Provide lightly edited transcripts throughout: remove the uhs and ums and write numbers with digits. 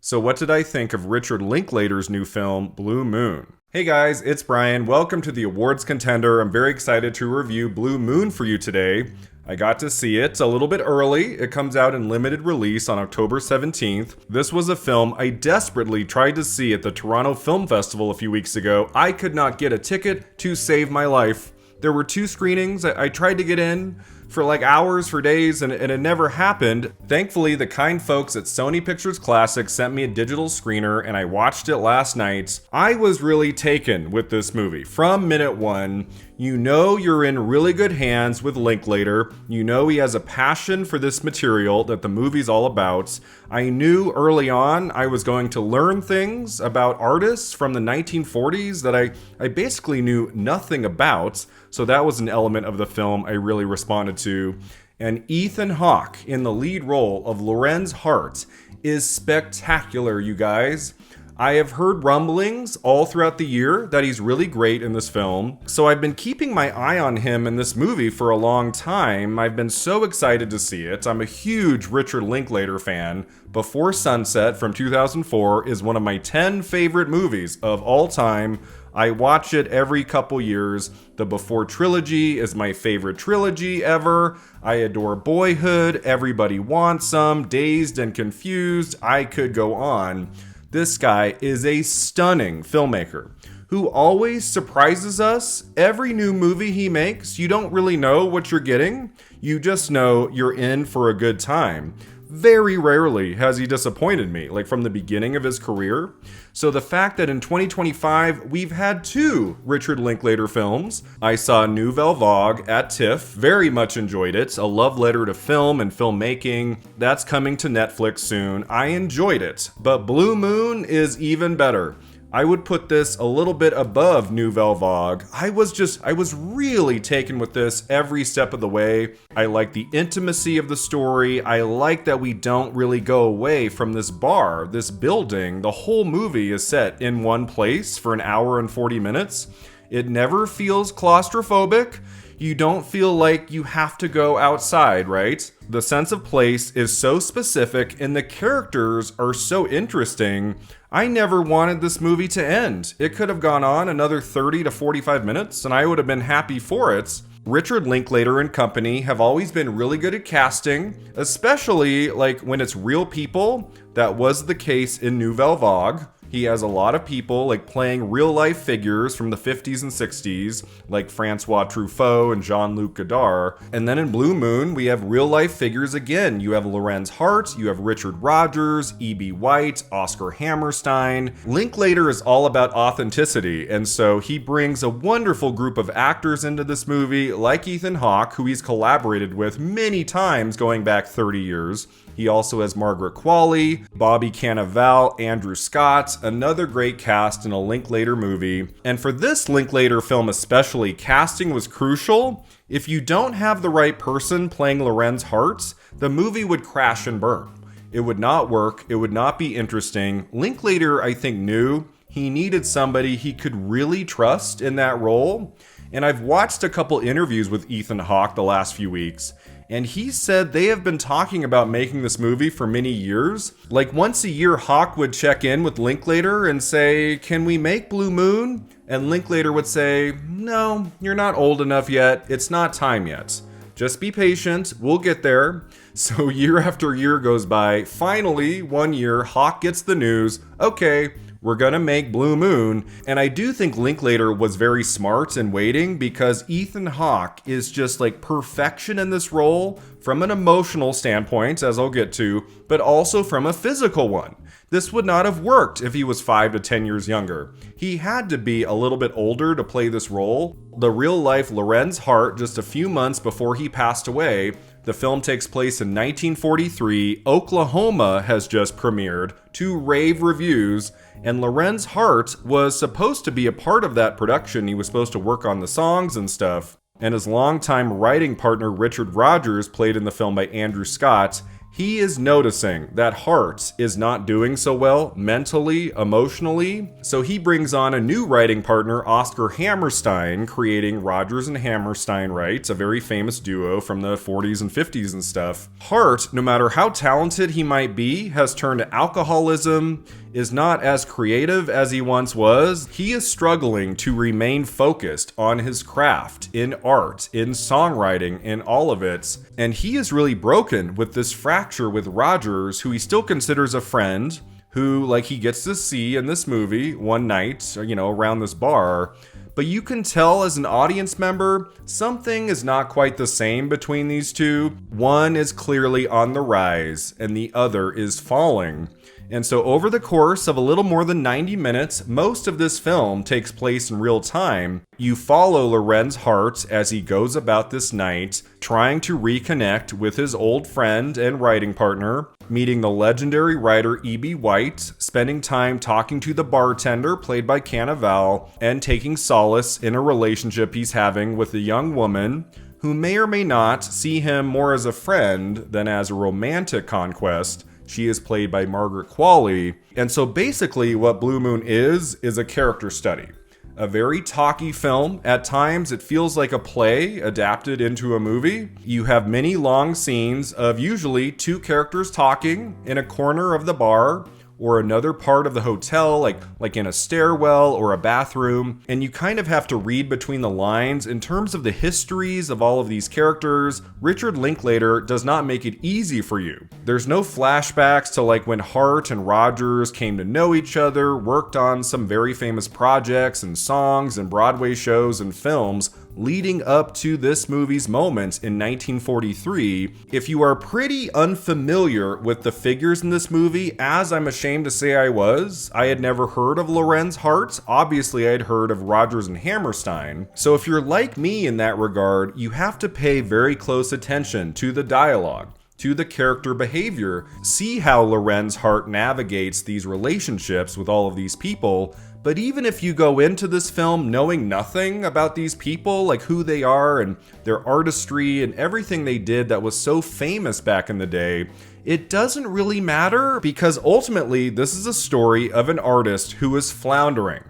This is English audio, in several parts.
So what did I think of Richard Linklater's new film, Blue Moon? Hey guys, it's Brian. Welcome to the awards contender. I'm very excited to review Blue Moon for you today. I got to see it a little bit early. It comes out in limited release on October 17th. This was a film I desperately tried to see at the Toronto Film Festival a few weeks ago. I could not get a ticket to save my life. There were 2 screenings. I tried to get in for like hours, for days, and it never happened. Thankfully, the kind folks at Sony Pictures Classics sent me a digital screener, and I watched it last night. I was really taken with this movie. From minute one, you know you're in really good hands with Linklater. You know he has a passion for this material that the movie's all about. I knew early on I was going to learn things about artists from the 1940s that I basically knew nothing about. So that was an element of the film I really responded to. And Ethan Hawke in the lead role of Lorenz Hart is spectacular, you guys. I have heard rumblings all throughout the year that he's really great in this film, so I've been keeping my eye on him in this movie for a long time. I've been so excited to see it. I'm a huge Richard Linklater fan. Before Sunset from 2004 is one of my 10 favorite movies of all time. I watch it every couple years. The Before trilogy is my favorite trilogy ever. I adore Boyhood, Everybody Wants Some, Dazed and Confused. I could go on. This guy is a stunning filmmaker who always surprises us. Every new movie he makes, you don't really know what you're getting. You just know you're in for a good time. Very rarely has he disappointed me, like from the beginning of his career. So the fact that in 2025, we've had 2 Richard Linklater films. I saw Nouvelle Vague at TIFF, very much enjoyed it. A love letter to film and filmmaking. That's coming to Netflix soon. I enjoyed it, but Blue Moon is even better. I would put this a little bit above Nouvelle Vague. I was really taken with this every step of the way. I like the intimacy of the story. I like that we don't really go away from this bar, this building. The whole movie is set in one place for an hour and 40 minutes. It never feels claustrophobic. You don't feel like you have to go outside, right? The sense of place is so specific and the characters are so interesting. I never wanted this movie to end. It could have gone on another 30 to 45 minutes and I would have been happy for it. Richard Linklater and company have always been really good at casting, especially like when it's real people. That was the case in Nouvelle Vague. He has a lot of people like playing real life figures from the 50s and 60s, like Francois Truffaut and Jean-Luc Godard. And then in Blue Moon, we have real life figures again. You have Lorenz Hart, you have Richard Rodgers, E.B. White, Oscar Hammerstein. Linklater is all about authenticity, and so he brings a wonderful group of actors into this movie, like Ethan Hawke, who he's collaborated with many times going back 30 years. He also has Margaret Qualley, Bobby Cannavale, Andrew Scott, another great cast in a Linklater movie. And for this Linklater film especially, casting was crucial. If you don't have the right person playing Lorenz Hart, the movie would crash and burn. It would not work. It would not be interesting. Linklater, I think, knew he needed somebody he could really trust in that role. And I've watched a couple interviews with Ethan Hawke the last few weeks, and he said they have been talking about making this movie for many years. Like once a year, Hawke would check in with Linklater and say, "Can we make Blue Moon?" And Linklater would say, "No, you're not old enough yet. It's not time yet. Just be patient. We'll get there." So year after year goes by. Finally, one year, Hawke gets the news, okay, we're gonna make Blue Moon. And I do think Linklater was very smart in waiting because Ethan Hawke is just like perfection in this role from an emotional standpoint, as I'll get to, but also from a physical one. This would not have worked if he was 5 to 10 years younger. He had to be a little bit older to play this role. The real life Lorenz Hart, just a few months before he passed away. The film takes place in 1943. Oklahoma has just premiered to rave reviews, and Lorenz Hart was supposed to be a part of that production. He was supposed to work on the songs and stuff. And his longtime writing partner Richard Rodgers, played in the film by Andrew Scott, he is noticing that Hart is not doing so well mentally, emotionally, so he brings on a new writing partner, Oscar Hammerstein, creating Rodgers and Hammerstein, right? A very famous duo from the 40s and 50s and stuff. Hart, no matter how talented he might be, has turned to alcoholism, is not as creative as he once was. He is struggling to remain focused on his craft, in art, in songwriting, in all of it. And he is really broken with this fracture with Rodgers, who he still considers a friend, who, like, he gets to see in this movie one night, around this bar. But you can tell as an audience member, something is not quite the same between these two. One is clearly on the rise, and the other is falling. And so over the course of a little more than 90 minutes, most of this film takes place in real time. You follow Lorenz Hart as he goes about this night, trying to reconnect with his old friend and writing partner, meeting the legendary writer E.B. White, spending time talking to the bartender, played by Cannavale, and taking solace in a relationship he's having with a young woman who may or may not see him more as a friend than as a romantic conquest. She is played by Margaret Qualley. And so basically what Blue Moon is a character study. A very talky film. At times it feels like a play adapted into a movie. You have many long scenes of usually two characters talking in a corner of the bar or another part of the hotel, like in a stairwell or a bathroom. And you kind of have to read between the lines in terms of the histories of all of these characters. Richard Linklater does not make it easy for you. There's no flashbacks to like when Hart and Rodgers came to know each other, worked on some very famous projects and songs and Broadway shows and films leading up to this movie's moment in 1943. If you are pretty unfamiliar with the figures in this movie, as I'm ashamed to say I had never heard of Lorenz Hart. Obviously, I'd heard of Rodgers and Hammerstein. So if you're like me in that regard, you have to pay very close attention to the dialogue, to the character behavior, see how Lorenz Hart navigates these relationships with all of these people. But even if you go into this film knowing nothing about these people, like who they are and their artistry and everything they did that was so famous back in the day, it doesn't really matter, because ultimately this is a story of an artist who is floundering.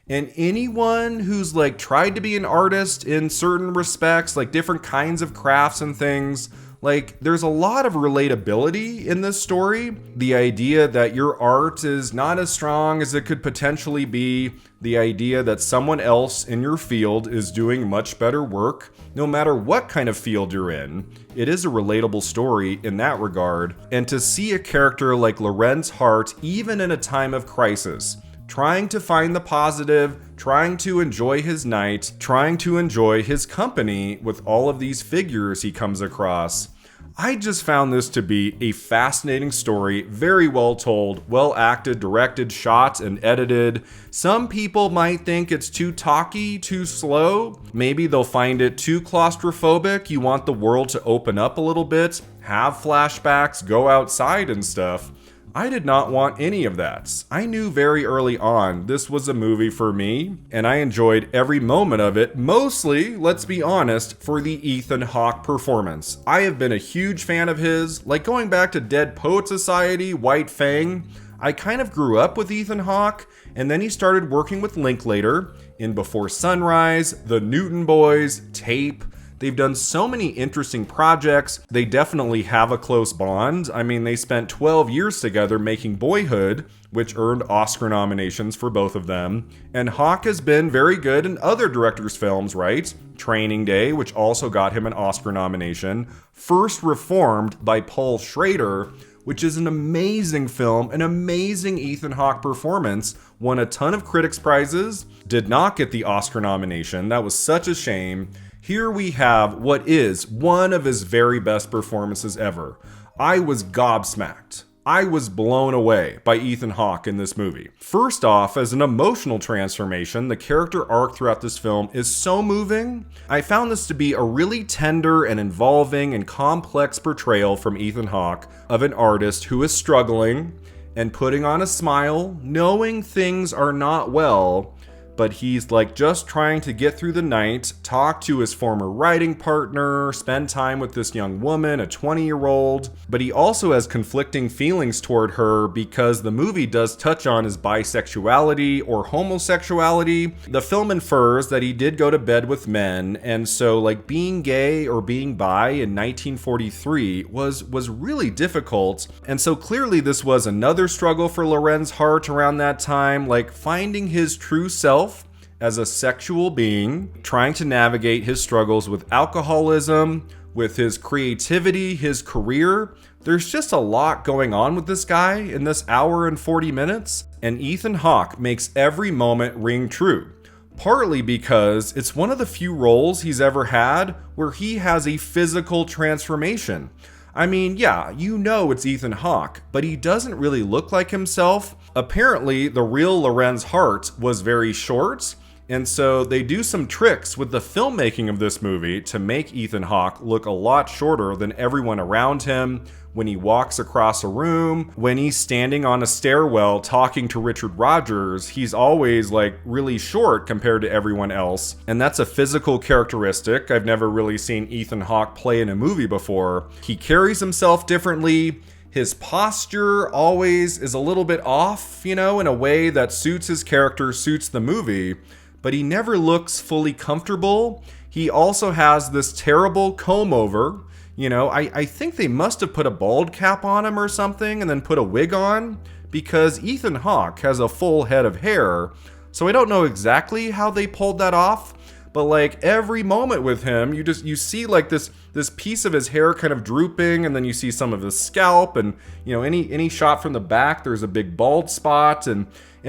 And anyone who's like tried to be an artist in certain respects, like different kinds of crafts and things, like, there's a lot of relatability in this story. The idea that your art is not as strong as it could potentially be. The idea that someone else in your field is doing much better work, no matter what kind of field you're in. It is a relatable story in that regard. And to see a character like Lorenz Hart, even in a time of crisis, trying to find the positive, trying to enjoy his night, trying to enjoy his company with all of these figures he comes across. I just found this to be a fascinating story, very well told, well acted, directed, shot, and edited. Some people might think it's too talky, too slow. Maybe they'll find it too claustrophobic. You want the world to open up a little bit, have flashbacks, go outside and stuff. I did not want any of that. I knew very early on this was a movie for me, and I enjoyed every moment of it, mostly, let's be honest, for the Ethan Hawke performance. I have been a huge fan of his, like going back to Dead Poet Society, White Fang. I kind of grew up with Ethan Hawke, and then he started working with Linklater in Before Sunrise, The Newton Boys, Tape. They've done so many interesting projects. They definitely have a close bond. I mean, they spent 12 years together making Boyhood, which earned Oscar nominations for both of them. And Hawke has been very good in other directors' films, right? Training Day, which also got him an Oscar nomination. First Reformed by Paul Schrader, which is an amazing film, an amazing Ethan Hawke performance, won a ton of critics' prizes, did not get the Oscar nomination. That was such a shame. Here we have what is one of his very best performances ever. I was gobsmacked. I was blown away by Ethan Hawke in this movie. First off, as an emotional transformation, the character arc throughout this film is so moving. I found this to be a really tender and involving and complex portrayal from Ethan Hawke of an artist who is struggling and putting on a smile, knowing things are not well, but he's like just trying to get through the night, talk to his former writing partner, spend time with this young woman, a 20-year-old, but he also has conflicting feelings toward her because the movie does touch on his bisexuality or homosexuality. The film infers that he did go to bed with men, and so like being gay or being bi in 1943 was really difficult, and so clearly this was another struggle for Loren's heart around that time, like finding his true self as a sexual being, trying to navigate his struggles with alcoholism, with his creativity, his career. There's just a lot going on with this guy in this hour and 40 minutes, and Ethan Hawke makes every moment ring true. Partly because it's one of the few roles he's ever had where he has a physical transformation. I mean, yeah, you know it's Ethan Hawke, but he doesn't really look like himself. Apparently, the real Loren's heart was very short, and so they do some tricks with the filmmaking of this movie to make Ethan Hawke look a lot shorter than everyone around him. When he walks across a room, when he's standing on a stairwell talking to Richard Rodgers, he's always like really short compared to everyone else. And that's a physical characteristic I've never really seen Ethan Hawke play in a movie before. He carries himself differently. His posture always is a little bit off, you know, in a way that suits his character, suits the movie, but he never looks fully comfortable. He also has this terrible comb over. You know, I think they must have put a bald cap on him or something and then put a wig on, because Ethan Hawke has a full head of hair. So I don't know exactly how they pulled that off, but like every moment with him, you see like this piece of his hair kind of drooping, and then you see some of his scalp, and you know, any shot from the back, there's a big bald spot, and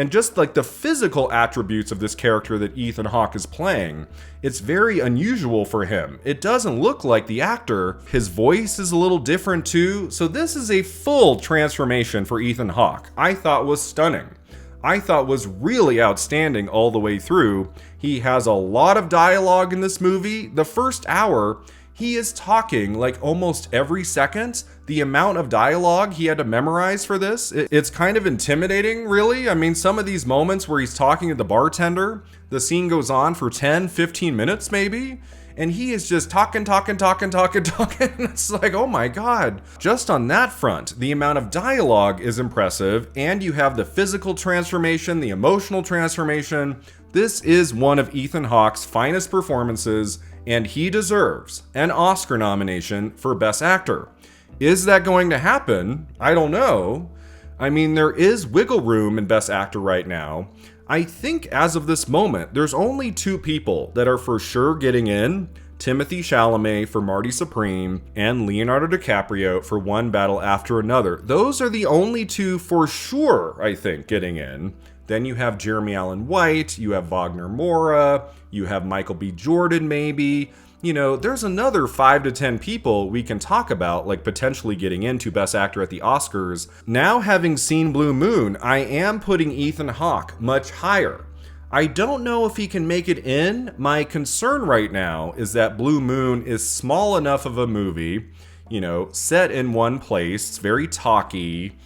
just like the physical attributes of this character that Ethan Hawke is playing, it's very unusual for him. It doesn't look like the actor. His voice is a little different too. So this is a full transformation for Ethan Hawke. I thought was stunning. I thought was really outstanding all the way through. He has a lot of dialogue in this movie. The first hour, he is talking like almost every second. The amount of dialogue he had to memorize for this, it's kind of intimidating, really. I mean, some of these moments where he's talking to the bartender, the scene goes on for 10, 15 minutes maybe, and he is just talking. It's like, oh my God. Just on that front, the amount of dialogue is impressive, and you have the physical transformation, the emotional transformation. This is one of Ethan Hawke's finest performances, and he deserves an Oscar nomination for Best Actor. Is that going to happen? I don't know. I mean, there is wiggle room in Best Actor right now. I think as of this moment, there's only two people that are for sure getting in. Timothée Chalamet for Marty Supreme, and Leonardo DiCaprio for One Battle After Another. Those are the only two for sure, I think, getting in. Then you have Jeremy Allen White, you have Wagner Moura, you have Michael B. Jordan maybe. You know, there's another 5 to 10 people we can talk about, like potentially getting into Best Actor at the Oscars. Now, having seen Blue Moon, I am putting Ethan Hawke much higher. I don't know if he can make it in. My concern right now is that Blue Moon is small enough of a movie, you know, set in one place, it's very talky.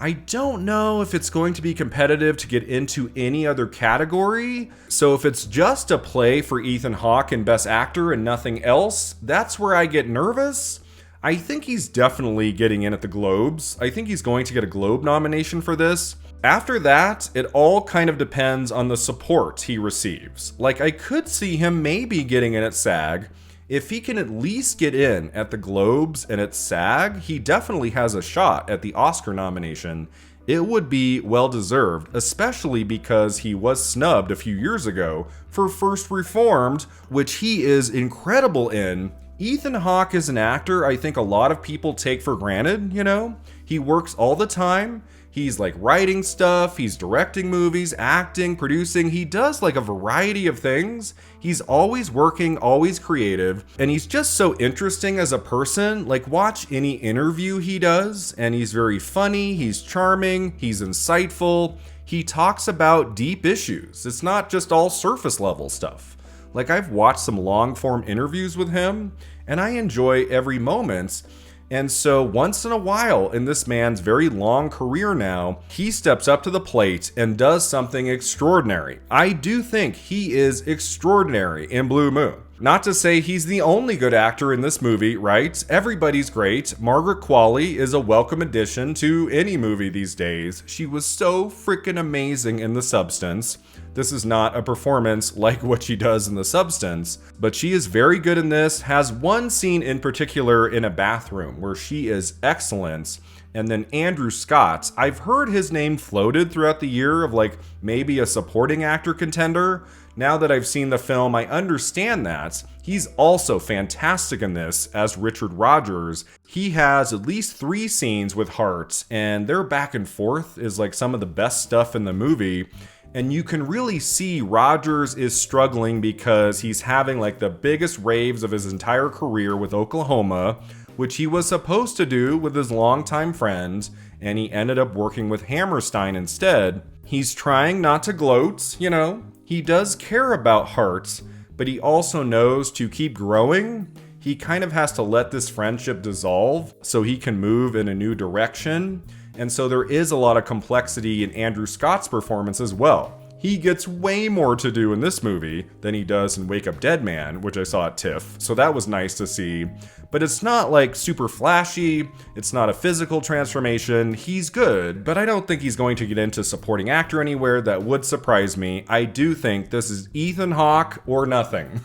I don't know if it's going to be competitive to get into any other category. So if it's just a play for Ethan Hawke in Best Actor and nothing else, that's where I get nervous. I think he's definitely getting in at the Globes. I think he's going to get a Globe nomination for this. After that, it all kind of depends on the support he receives. Like, I could see him maybe getting in at SAG. If he can at least get in at the Globes and at SAG, he definitely has a shot at the Oscar nomination. It would be well-deserved, especially because he was snubbed a few years ago for First Reformed, which he is incredible in. Ethan Hawke is an actor I think a lot of people take for granted, you know? He works all the time. He's like writing stuff, he's directing movies, acting, producing. He does like a variety of things. He's always working, always creative, and he's just so interesting as a person. Like, watch any interview he does, and he's very funny, he's charming, he's insightful. He talks about deep issues. It's not just all surface level stuff. Like, I've watched some long form interviews with him, and I enjoy every moment. And so once in a while in this man's very long career now, he steps up to the plate and does something extraordinary. I do think he is extraordinary in Blue Moon. Not to say he's the only good actor in this movie, right? Everybody's great. Margaret Qualley is a welcome addition to any movie these days. She was so freaking amazing in The Substance. This is not a performance like what she does in The Substance, but she is very good in this, has one scene in particular in a bathroom where she is excellent. And then Andrew Scott, I've heard his name floated throughout the year of like maybe a supporting actor contender. Now that I've seen the film, I understand that. He's also fantastic in this as Richard Rogers. He has at least 3 scenes with Hart, and their back and forth is like some of the best stuff in the movie. And you can really see Rogers is struggling because he's having like the biggest raves of his entire career with Oklahoma, which he was supposed to do with his longtime friend, and he ended up working with Hammerstein instead. He's trying not to gloat, you know. He does care about Hart, but he also knows to keep growing, he kind of has to let this friendship dissolve so he can move in a new direction. And so there is a lot of complexity in Andrew Scott's performance as well. He gets way more to do in this movie than he does in Wake Up Dead Man, which I saw at TIFF, so that was nice to see. But it's not like super flashy, it's not a physical transformation. He's good, but I don't think he's going to get into supporting actor anywhere. That would surprise me. I do think this is Ethan Hawke or nothing.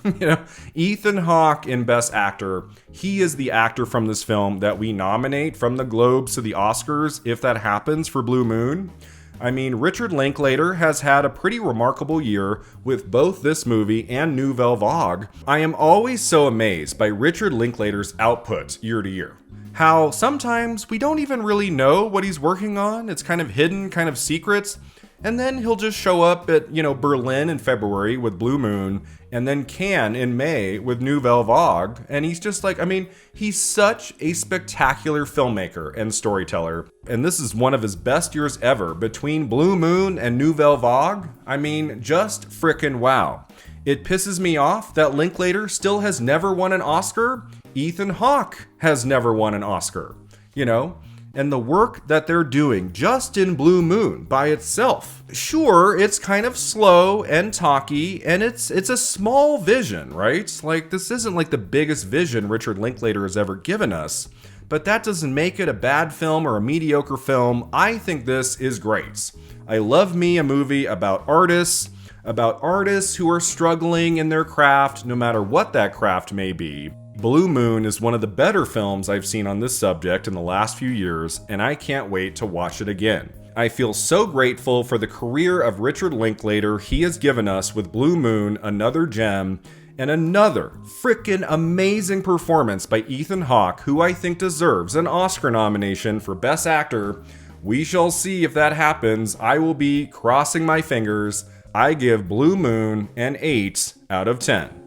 Ethan Hawke in Best Actor. He is the actor from this film that we nominate from the Globes to the Oscars if that happens for Blue Moon. I mean, Richard Linklater has had a pretty remarkable year with both this movie and Nouvelle Vague. I am always so amazed by Richard Linklater's output year to year. How sometimes we don't even really know what he's working on. It's kind of hidden, kind of secrets. And then he'll just show up at, Berlin in February with Blue Moon, and then Cannes in May with Nouvelle Vague. And he's just like, he's such a spectacular filmmaker and storyteller. And this is one of his best years ever. Between Blue Moon and Nouvelle Vague, just frickin' wow. It pisses me off that Linklater still has never won an Oscar. Ethan Hawke has never won an Oscar, And the work that they're doing just in Blue Moon by itself. Sure, it's kind of slow and talky, and it's a small vision, right? Like, this isn't like the biggest vision Richard Linklater has ever given us, but that doesn't make it a bad film or a mediocre film. I think this is great. I love me a movie about artists who are struggling in their craft, no matter what that craft may be. Blue Moon is one of the better films I've seen on this subject in the last few years, and I can't wait to watch it again. I feel so grateful for the career of Richard Linklater he has given us with Blue Moon, another gem, and another frickin' amazing performance by Ethan Hawke, who I think deserves an Oscar nomination for Best Actor. We shall see if that happens. I will be crossing my fingers. I give Blue Moon an 8 out of 10.